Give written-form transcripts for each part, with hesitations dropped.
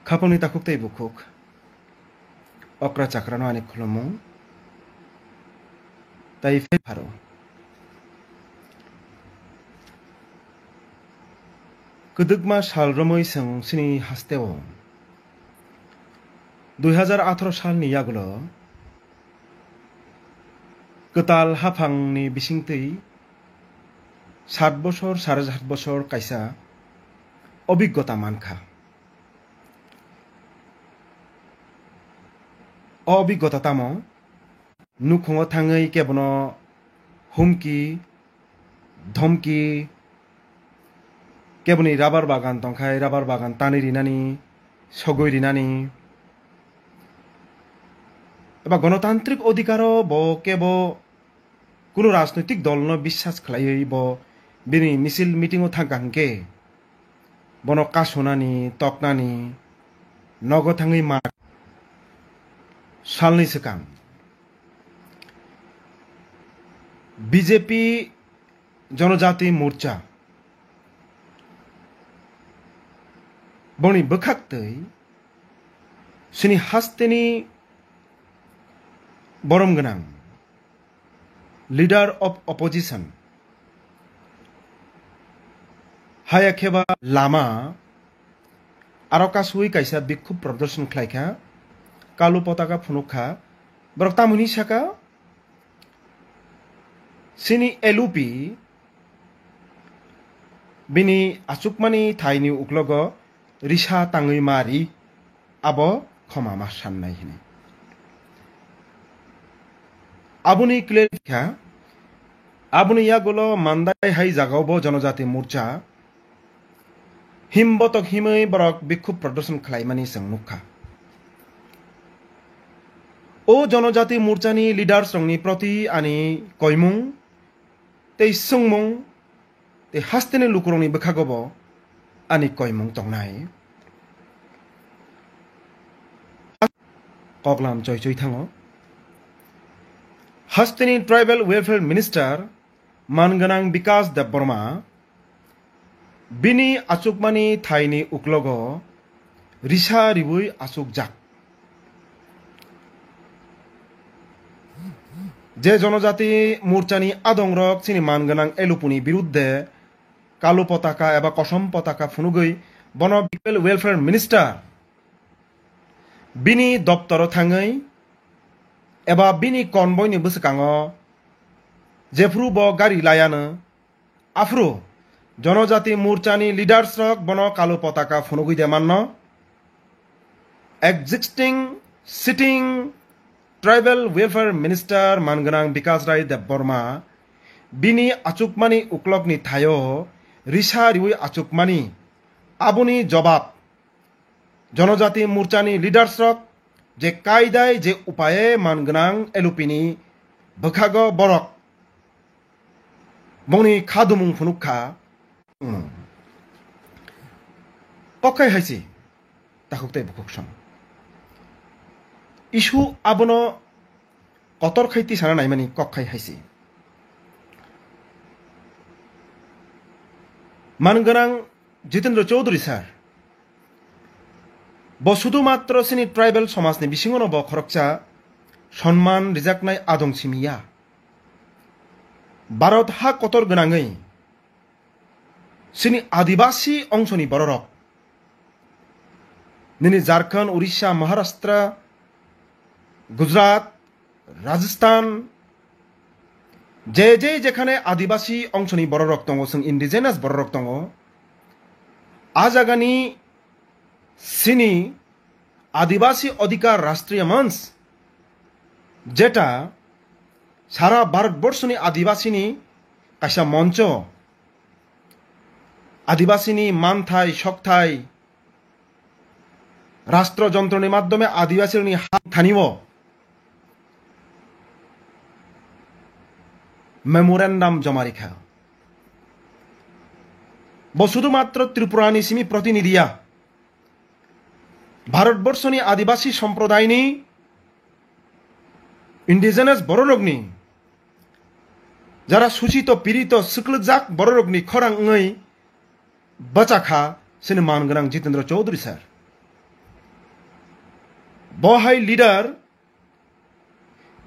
Kaponi takuk tei bukuk. Okra cakrano ani khulumung. Tai fe pharo. Kudugma sal romoi seng sini hasteo. 2018 সালनि यागुलो कताल हाफांनि बिसिंतै 7 বছর 7.5 বছর কাইসা অভিজ্ঞতা মানখা অভিজ্ঞতা তামো নুখুঙো थाङै केबनो हुमकी धमकी केबनि राबार बागान तंखाय राबार बागान तानि रिनानि सगै रिनानि एबा गणतान्त्रिक अधिकार ब केबो कुनु राजनैतिक दल न বিশ্বাস खलायै ब बिनि मिसिल मिटिंग थांगांके बनो कासोनानि तकनानि नगो थाङै मा सालनि सिगां बीजेपी जनजाति मोर्चा बनि बोखाक्तै सिनि हास्तेनि बरम गोनां लीडर ऑफ ऑपोजिशन हायाखेबा लामा आरकासुई काइसा बिक्षोभ प्रदर्शन खलायखा कालु पताका फुनुखा बरकतामुनि साका सिनि एलुपि बिनि आचुकमानि थाइनि उक्लग रिसा ताङै मारि आबो खमामा साननाय हिने आबुनि क्लियरखा आबुनि यागुलो मान्दाय हाय जागावबो जनजाति मोर्चा हिमबतक हिमै बरक बिक्षोभ प्रदर्शन खलायमानि संमुखा ओ जनजाति मोर्चानि लीडर्स रंनि प्रति आनि कयमुं तै सुंमुं तै हास्तेनि लुकुरंनि बोखागबो आनि कयमुं तंनाय कगलाम चय चय थाङो हास्तेनि ट्राइबल वेलफेयर मिनिस्टर मानगोनां विकास देबबर्मा बिनि आचुकमानि थाइनि उक्लग रिसा रिबुई आचुक जाक जे जनजाति मोर्चानि आदंरक सिनि मानगोनां एलुपुनि बिरुद्धे कालु पताका एबा कसम पताका फुनुगै बन ट्राइबल वेलफेयर मिनिस्टर बिनि दप्तर थाङै एबा बिनि कनबयनि बोसोकाङो जेफ्रु ब गारि लायानो आफ्रु जनजाति मोर्चानि लीडर्स रक बन कालु पताका फुनुगै देमान्न existing sitting tribal welfare minister मानगोनां विकास राय देबबर्मा बिनि आचुकमानि उक्लगनि थायो रिसा रिउई आचुकमानि आबुनि जवाब जनजाति मोर्चानि लीडर्स रक जे कायदाय जे उपाये मानगोनां एलुपिनि बोखाग बरक बंनि खादुमुं फुनुखा कखाय हायसि ताखुकते बुकुकसम इशु आबनो कतर खायति साना नायमानि कखाय हायसि मानगोनां जितेन्द्र चौधरी सार बसुदु मात्र सिनि ट्राइबल समाजनि बिसिङावनो ब खरकचा सन्मान रिजाकनाय आदं सिमिया भारत हा कतर गोनाङै सिनि आदिवासी अंशनि बररक निनि झारखंड उड़ीसा महाराष्ट्र गुजरात राजस्थान जे जेखाने आदिवासी अंशनि बररक दङ जों इन्डिजिनास बररक दङ आ जागानि सिनी आदिवासी अधिकार राष्ट्रीय मंच जेटा सारा भारतवर्षनि आदिवासीनि कायसा मंच आदिवासीनि मानथाय सकथाय राष्ट्रयंत्रनि माध्यमे आदिवासीनि हात थानिव मेमोरेंडम जमा रेखा शुधुमात्र त्रिपुरानि सिमी प्रतिनिधिया भारतवर्षनि आदिवासी सम्प्रदायनि इंडिजिनास बररगनि जरा सूचित पीड़ित सुक्लजाक बररगनि खराङै बचाखा सिनि मानगोनां जितेन्द्र चौधरी सार বহাই লিডার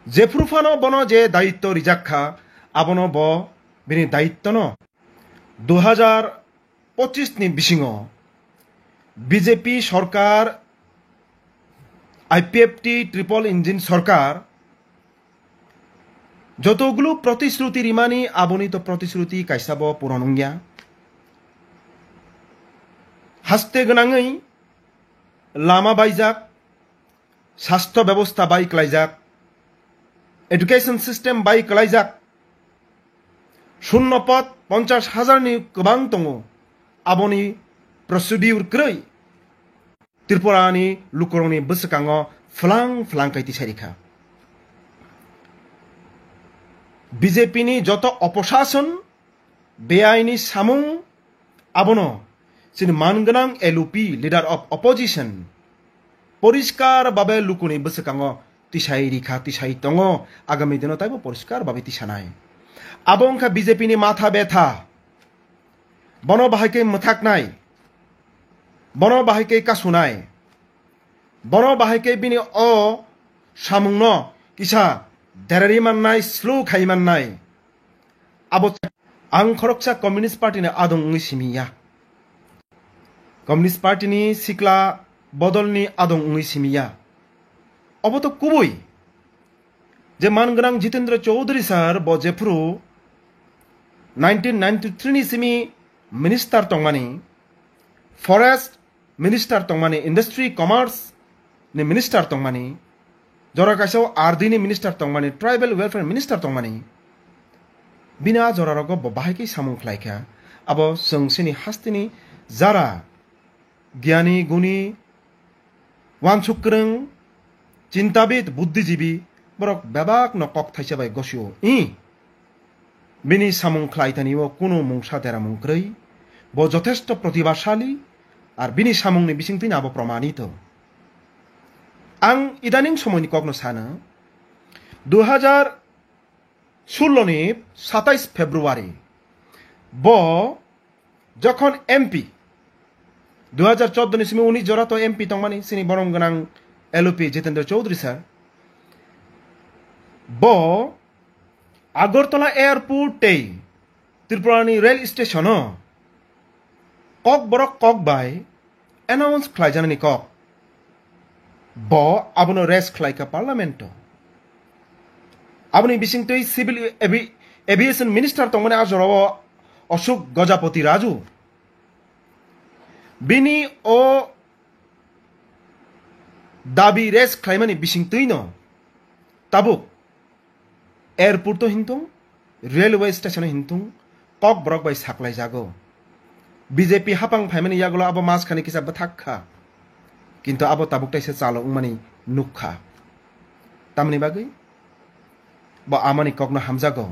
যেফ্রুফানো বন যে দায়িত্ব রিজাক্ষা আবনো ব বিনি দায়িত্ব ন 2025 ni bisingo বিজেপি সরকার আইপিএফটি ট্রিপল ইঞ্জিন সরকার যতগুলো প্রতিশ্রুতি রিমানি আবনিত প্রতিশ্রুতি কাইসাব পুরনঙ্গিয়া হাসতে গোনাङै লামা বাইজাক স্বাস্থ্য ব্যবস্থা বাই ক্লাইজাক এডুকেশন সিস্টেম বাই ক্লাইজাक शून्य पद 50,000 नि गोबां दङ आबनि प्रसिडिउर क्रೈ त्रिपुरानि लुकुरंनि बोसोकाङो फलां फलां काइति सारिखा বিজেপিनि যত অপশাসন বেআইনি সামুং আবনো সিনি মানগোনাं এলউপি লিডার অফ অপোজিশন পরিষ্কার ভাবে লুকুনি बोसोकाङो तिसाइ रिखा तिसाइ दङ आगामी दिनाव ताइबो परिष्कार भाबे तिसानाय आबंखा बीजेपी नि माथा बेथा बनो बाहायके मथाकनाय बनो बाहायके कासुनाय बनो बाहायके बिनि अ सामुंनो किसा देरारि माननाय स्लु खाइ माननाय आबो आं खरकसा कम्युनिस्ट पार्टी ने आदं सिमिया कम्युनिस्ट पार्टी नि सिक्ला बदलनि आदं सिमिया अब तो कुबुई जे मानगोनां जितेंद्र चौधरी सर बजेफ्रु 1993 नि सिमी मिनिस्टार तंगमानि फरेस्ट मिनिस्टार तंगमानि इंडस्ट्री कॉमर्स नि मिनिस्टार तंगमानि जराकासो आरडी नि मिनिस्टार तंगमानि ट्राइबल वेलफेयर मिनिस्टार तंगमानि बिना जरारगो बाहायके सामुं खलायखा अब जोंसिनि हास्तिनि जारा ज्ञानी गुणी वानसुक्रं चिंताविद बुद्धिजीवी बरक बेबाक न कक थाइसाबाय गसियो बिनि सामुं ख्लायथानिओ कुनु मुंसा तेरा मुंख्रै ब यथेष्ट प्रतिभाशाली आर बिनि सामुंनि बिसिंथिन आबो प्रमाणित आं इदानिं समयनि ककनो सानो 2016 नि 27 फेब्रुवारी ब जखन एमपी 2014 नि सिमी 19 जरा तो एमपी तंगमानि सिनि बरं गोनां एलओपी जितेंद्र चौधरी सर ब আগরতলা এয়ারপোর্টে त्रिपुरानि रेल स्टेशन कक बरक कक बाय एनाउंस खलायजानानि कक ब आबनो रेस खलायका पार्लियामेंट आबनि बिसिंतै सिविल एविएशन मिनिस्टार तंगमानि आजराव अशोक गजापति राजू बिनि ओ दाबी रेस खलायमानि बिसिंतैनो ताबुक एयरपोर्ट तो हिंतुं रेलवे स्टेशन हिंतुं कक ब्रक बाय साकलाय जागो बीजेपी हापां फाइमानि यागलो अब मास खानि किसा बथाखा किंतु अब ताबुक ताइसे चालो उमानि नुखा तामनि बागै ब आमानि ककनो हामजागो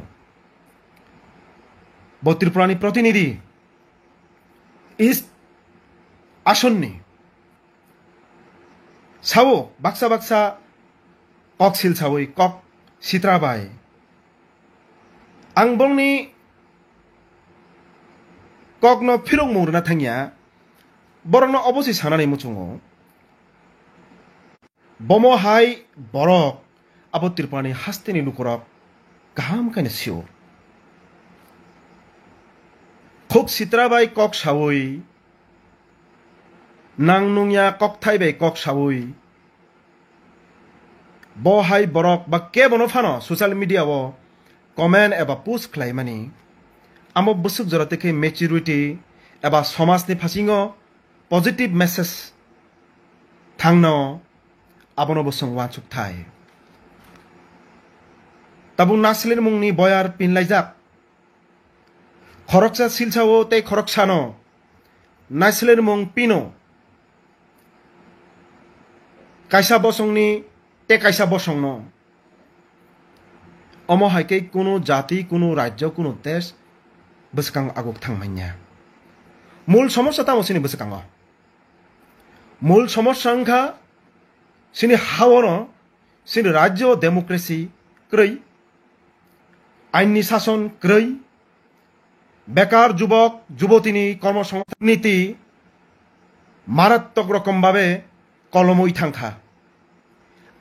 ब त्रिपुरानि प्रतिनिधि इस्ट आसननि सावो बाक्सा बाक्सा कक सिल सावै कक सित्राबाय आं बंनि ककनो फिरं मौरना थांगिया बरनो अबसि सानानै मुचुङो बमो हाय बरक अब त्रिपुरानि हास्तिनि लुकुरक गाहाम काने सिउ खुक सित्राबाय कक सावै नांनुंया कक थाइबाय कक सावै बहाय बरक बा के बनो फानो सोशल मीडिया वो कमेंट एबा पोस्ट खलायमानि आमो बुसुक जरातेखे मेच्युरिटी एबा समाजनि फासिङो पजिटिव मेसेज थांनो आबनो बसं वाचुक थाय ताबु नासलिन मुंनि बयार पिनलायजाक खरकसा सिलसावो ते खरकसानो नासलिन मुं पिनो कायसा बसंनि ते कायसा बसंनो अमो हाइके कुनु जाति कुनु राज्य कुनु देश बसकां आगुक थांमान्या मूल समस्या तामो सिनि बसकांगा मूल समस्या अंखा सिनि हावनो सिनि राज्य डेमोक्रेसी क्रೈ आइननि शासन क्रೈ बेकार युवक युवतीनि कर्मसंस्थान नीति मारात्मक रकम भावे कलमई थांखा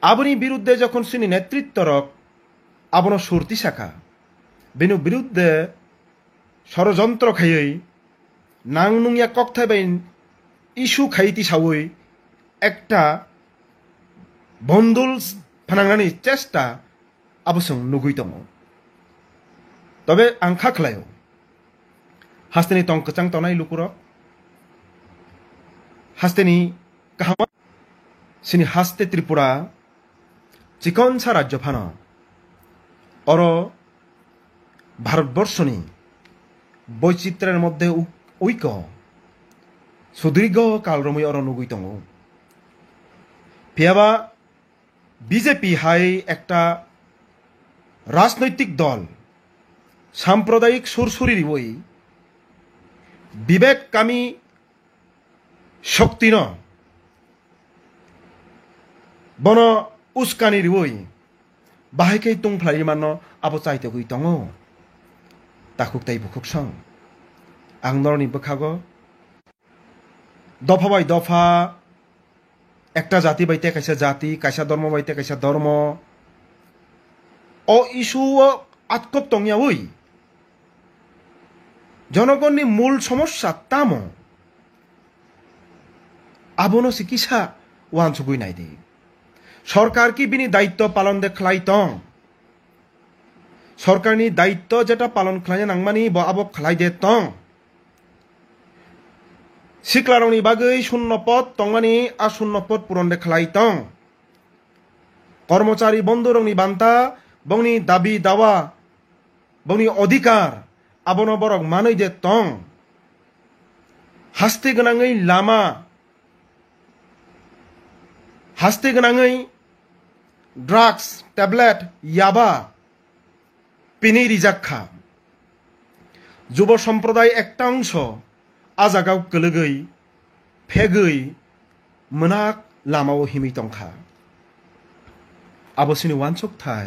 আবনি বিরুদ্ধে যখন সিনি নেতৃত্বরক আবনো সুরতি শাখা বেনু বিরুদ্ধে ষড়যন্ত্র খাইयै নাং নুংয়া ককথাইবাই ইস্যু খাইতি সাউই একটা বন্দুল ফানাंगनानै চেষ্টা আবসং নুগুই দङ তবে आं खाख्लायो हास्तेनि तं कचां तनाय लुकुरक हास्तेनि काहामा सिनि हास्ते त्रिपुरा चिकनसा राज्य फानो अर भारतबर्षनि বৈচিত্র্যের মধ্যে ঐক্য সুদীর্ঘ কালরমই অর নুগুই দङ পিয়াবা বিজেপি হাই একটা রাজনৈতিক দল সাম্প্রদায়িক সুরসুরির বই বিবেক কামি শক্তি ন বন উস্কানির বই বাহাইকে তুংফ্লাই মান আবো চাইতে গই দङ তাকুক তাই বুকুক সং आं नरनि बखागो दफा बाय दफा একটা জাতি বাইতে কাইসা জাতি কাইসা ধর্ম বাইতে কাইসা ধর্ম ও ইস্যু আটকপ তংয়া ওই জনগণনি মূল সমস্যা তামো আবনো চিকিৎসা ওয়ান সুগুই নাই দে সরকার কি বিনি দায়িত্ব পালন দেখলাই তং সরকারনি দায়িত্ব যেটা পালন খালায় নাংমানি ব আবক খালাই দে তং सिक्लारंनि बागै शून्य पद तंमानि आ शून्य पद पूरण खालाय तंग कर्मचारी बंधुरंनि बान्ता बंनि दाबी दावा बंनि अधिकार आबनो बरक मानै दे तंग हास्ते गोनाङै लामा हास्ते गोनाङै ड्राग्स टैबलेट याबा पिनि रिजाखा जुब सम्प्रदाय एकटा अंश आजागाव गोलगै फेगै मोनाक लामाव हिमै तंखा आबसिनि वानसुक थाय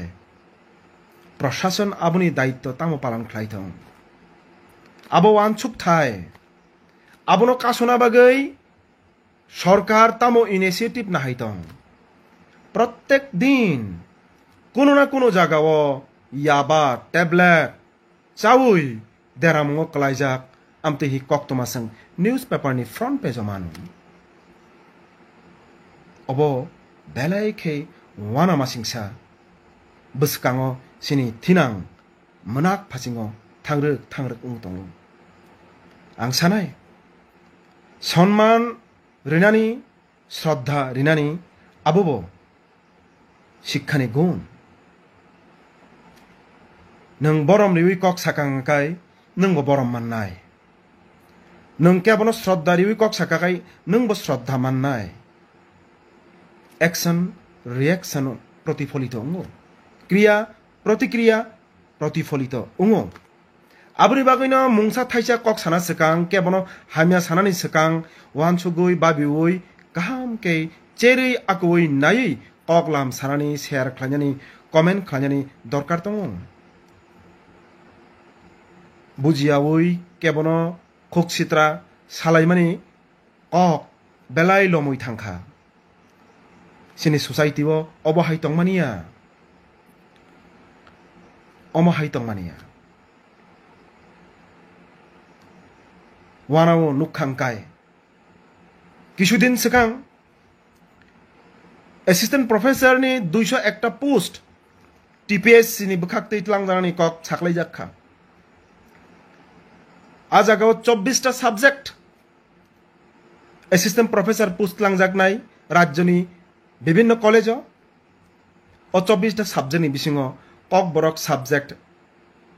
प्रशासन आबनि दायित्व तामो पालन खालायथं आबो वानसुक थाय आबनो कासना बागै सरकार तामो इनिशिएटिव नाहायथं प्रत्येक दिन कोनो ना कोनो जागाव याबा टैबलेट चाउई देरामो कलायजाक आमते ही कक्तमासं न्यूज़पेपर नि फ्रंट पेज मानु अबो बेलायखे वाना मासिंसा बसकांगो सिनि थिनां मनाक फासिंगो थांग्रो उंतंग आं सानाय सम्मान रिनानि श्रद्धा रिनानि आबोबो शिक्षानि गुण नों बरम रिवि कक साकांगाय नोंबो बरम माननाय नों केबनो श्रद्धा रिवि कक साकाकाय नोंबो श्रद्धा माननाय एक्शन रिएक्शन प्रतिफलित उंगो क्रिया प्रतिक्रिया प्रतिफलित उंगो आबरि बागैनो मुंसा थाइसा कक साना सकां केबनो हामिया सानानि सकां वान सुगुई बाबिवै गाहाम के चेरै आकुवै नायै कक लाम सानानि शेयर खालायनानि कमेन्ट खालायनानि दरकार दङ बुजियावै केबनो खकसित्रा सालायमानि कक बेलाय लमै थांखा सिनि सोसाइटी वो अबहाय तंमानिया अमहाय तंमानिया वानावो नुखांकाय किछुदिन सिगां एसिस्टेंट प्रोफेसर नि 201 पोस्ट टीपीएससी नि बखाक्तै लांजानानि कक साखलाय जाखा आजागाव 24 सब्जेक्ट एसिस्टेंट प्रोफेसर पोस्ट लांजाकनाय राज्यनि विभिन्न कॉलेज और 24 सब्जेक्ट बिसिंग कक बरक सब्जेक्ट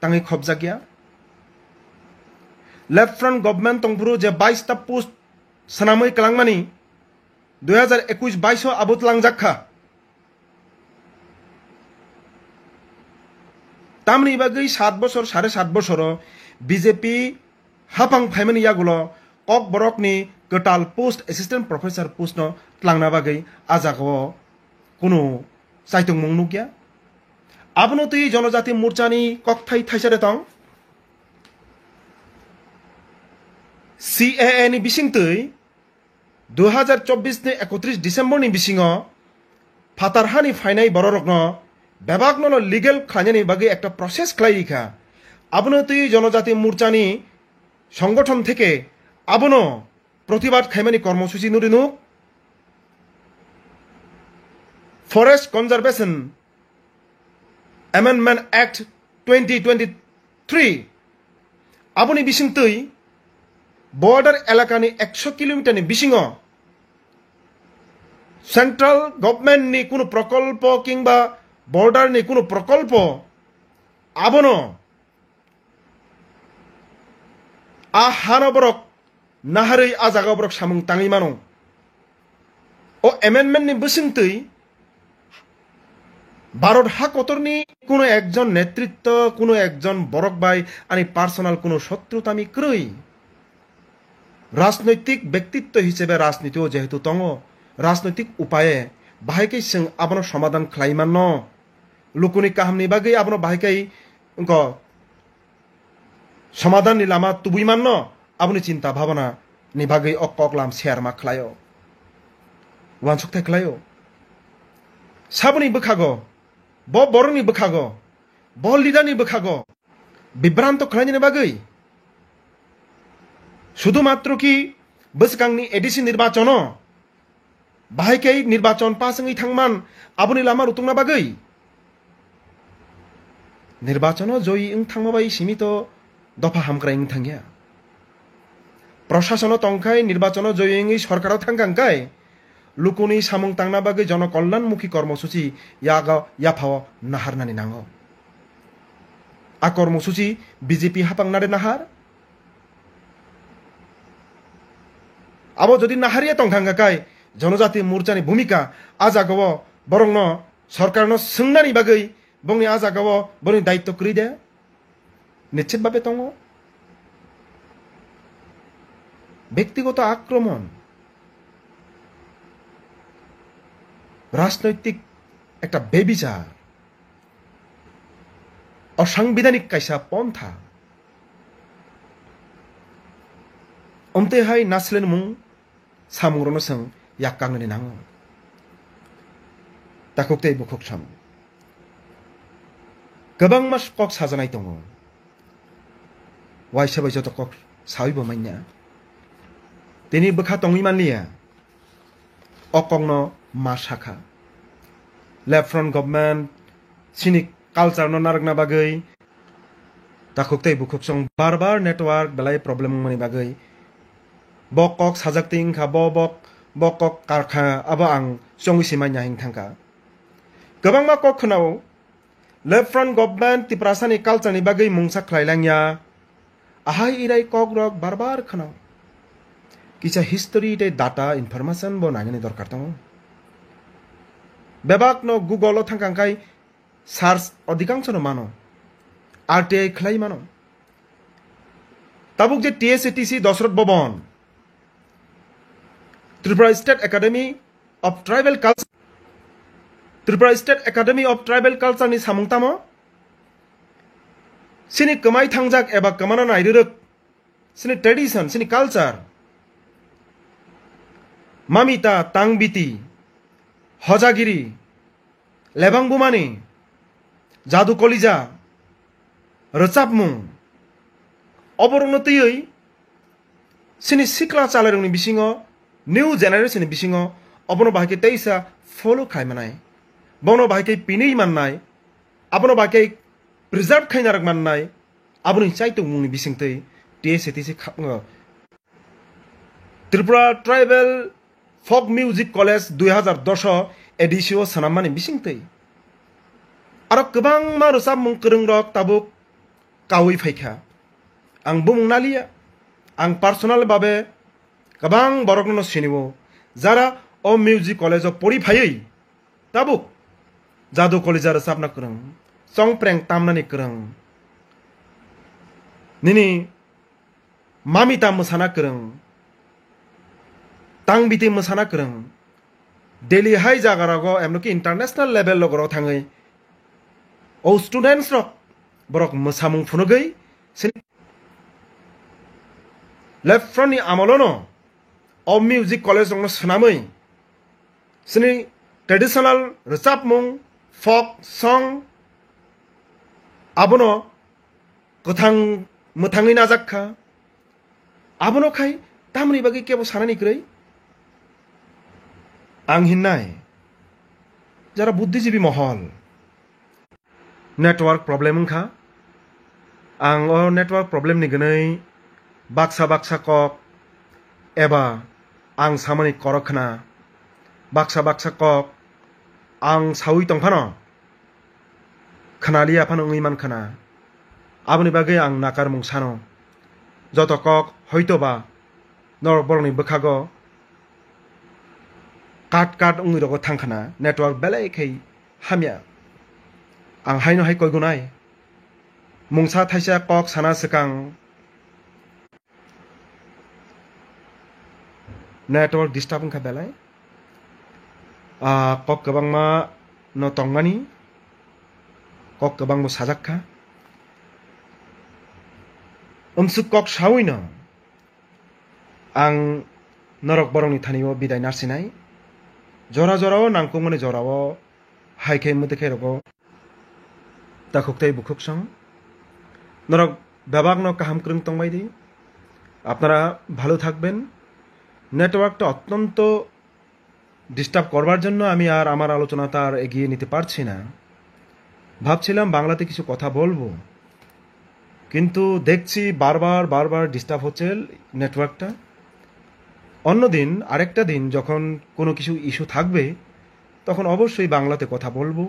तांगै खबजा गया लेफ्ट फ्रंट गवर्नमेंट तंगपुरु जे 22 पोस्ट सनामै कलांगमानि 2021-22 आबुत लांजाखा तामनि बागै 7 बছর 7.5 बছर बीजेपी हाफां फाइमानि यागुलो कक बरकनि गटाल पोस्ट एसिस्टेंट प्रोफेसर पोस्ट न लांना बागै आजागाव कोनो साइतुं मंगनु गया आबनो तै जनजाति मोर्चानि ककथाय थाइसारे दं सीएए नि बिसिंतै 2024 नि 31 डिसेम्बर नि बिसिङाव ফাতারহানি ফাইনাই বড়রক বেবাক ন লিগেল খাইনানি বাকি একটা প্রসেস খাইখা আবনো তুই জনজাতি মোর্চানি সংগঠন থেকে আবনো প্রতিবাদ খাইমানি কর্মসূচি নুরিনু ফরেস্ট কনজারভেশন অ্যামেন্ডমেন্ট অ্যাক্ট 2023 আবনি বিসিং তুই বর্ডার এলাকানি 100 কিলোমিটারনি বিসিং সেন্ট্রাল গভর্নমেন্ট নি কোনো প্রকল্প কিংবা বর্ডার নি কোনো প্রকল্প আবনো হানবরক নাহারই আজাগাবরক সামুং তাঙি মানো ও অ্যামেন্ডমেন্ট নি বিসিং তুই ভারত হাকতরনি কোনো একজন নেতৃত্ব কোনো একজন বরক ভাই আনি পার্সোনাল কোনো শত্রুতা আমি ক্রই রাজনৈতিক ব্যক্তিত্ব হিসেবে রাজনীতিও যেহেতু তং রাজনৈতিক উপায়ে বাহাইকে जों আবনো সমাধান খাইমান ন লুকুনি কাহামনি বাগै আবনো বাহাইকে সমাধান নি লামা তুবুইমান ন আবনি চিন্তা ভাবনা নি বাগै অককলাম শেয়ার মা খালাयो ওয়ানসুকতে খালাयो সাবনি বখাগো ব বরনি বখাগো ব লিডারনি বখাগো বিভ্রান্ত খালাইনি বাগै শুধুমাত্র কি বসকাংনি এডিসি নির্বাচন বাহাইকে নির্বাচন পাসঙ্গই থাংমান আবনি লামা রুতুংনা বাগै নির্বাচন জয়ী থাংমাবাই সীমিত দফা হামক্রাইং থাঙ্গিয়া প্রশাসন তংখাই নির্বাচন জয়ী সরকারও থাঙ্গাংকাই লুকুনি সামুং তাংনা বাগै জনকল্যাণমুখী কর্মসূচি ইয়াফাও নাহারনানি নাঙ্গো আ কর্মসূচি বিজেপি হাপাংনারে নাহার আবো যদি নাহারিয়া তংখাঙ্গাকাই জনজাতি মোর্চানি ভূমিকা আজাগব বরং ন সরকার সোংনানি বাগै বংনি আজাগব বনি দায়িত্ব করি দে নিশ্চিতভাবে তং ব্যক্তিগত আক্রমণ রাজনৈতিক একটা বেবিচার অসাংবিধানিক কাইসা পন্থা অমতেহাই নাসলেন মুং সামুরনো सों याकांगनि नांगो ताकुक्तै बुखुक साम गोबां मास कक साजानाय दङ वाइसा बायसा तो कक साविबो मान्या तेनि बखा तंगि मानलिया अकंनो मा शाखा लेफ्ट फ्रंट गवर्नमेंट सिनि कालचार न नारगना बागै ताकुक्तै बुखुक सं बार नेटवर्क बेलाय प्रॉब्लम मनि बागै बकक साजाकतिं खा बकक कारखा आबो आं संगिसि मान्या हिं थांका गोबां मा कक खनाव लेफ्ट फ्रंट गवर्नमेंट तिप्रासानि कालचारनि बागै मुंसा ख्लाइलांया आहाय इराय कक रक बार खनाव किसा हिस्टरी दे डाटा इनफरमेशन बो नायनि दरकार दङ बेबाक न गुगल थांकांकाय सार्च अधिकांश न मानो आरटीआई ख्लाइ मानो ताबुक जे टीएसएटीसी दशरथ भवन Tripura state academy of tribal culture Tripura state academy of tribal culture नि सामुंगतामो सिनि कमाई थांजाक एबा कमाना नायरुक सिनि ट्रेडिशन सिनि कल्चर मामिता तांगबिति हजागिरी लेबांगबुमानि जादु कलिजा रचापमुं अबरंगनतयै सिनि सिक्ला चालारंनि बिसिङाव न्यू जेनेरेशन बिसिङाव अबनो बाहायके तैसा फॉलो खायमानाय बनो बाहायके पिनै माननाय अबनो बाहायके प्रिजर्व खायनारक माननाय अबनो चाइतो मुंनि बिसिंतै TSATC Tripura tribal folk music college 2010 एडिसिओ सनामानि बिसिंतै आरो गोबां मा रोजाब मुं गोरों रक ताबुक कावै फायखा आं बुंनालिया आं पार्सोनाल भाबे गोबां बरकनो सिनिबो जारा ओ म्यूजिक कॉलेज परि फायै ताबुक जादु कॉलेज रोजाबना गोरों सं प्रेंग तामनानि गोरों निनि मामिता मोसाना गोरों तांबिति मोसाना गोरों दिल्ली हाई जागारागो एमनोकि इंटरनेशनल लेवल लगराव थाङै ओ स्टूडेंट्स रक बरक मोसामुं फुनगै लेफ्ट फ्रंटनि आमोलनो ओ म्यूजिक कॉलेज रंनो सोनामै सिनि traditional rochapmung folk song abono kothang muthangi najakha abono khai tamni bagi kebo sanani krei ang hinnai jara buddhijibi mohol network problem kha ang o network problem ni gnei baksa kok eba ang samani korokna baksa kok ang sawi tongphano khanali aphano ngui mankhana aboni bagai ang nakar mung sano joto kok hoitoba nor borni bokhago kat ungui rogo thangkhana network belai khai hamya ang haino hai koigunai mungsa thaisa kok sana sekang network disturb ungkha belai kok kabangma no tongmani kok kabang mo sajakha umsuk kok sawino ang norok borongni thanio bidai narsinai jora jorao nangkukmani jorao haikhe mudekhe rogo takhuktai bukhuksang norok ব্যবহার কাহাম ক্রং তংবাইদি আপনারা ভালো থাকবেন নেটওয়ার্কটা অত্যন্ত disturb করবার জন্য আমি আর আমার আলোচনাটা আর এগিয়ে নিতে পারছি না ভাবছিলাম বাংলাতে কিছু কথা বলবো কিন্তু দেখছি বারবার ডিস্টার্ব হচ্ছে নেটওয়ার্কটা অন্যদিন আরেকটা দিন যখন কোনো কিছু ইস্যু থাকবে তখন অবশ্যই বাংলাতে কথা বলবো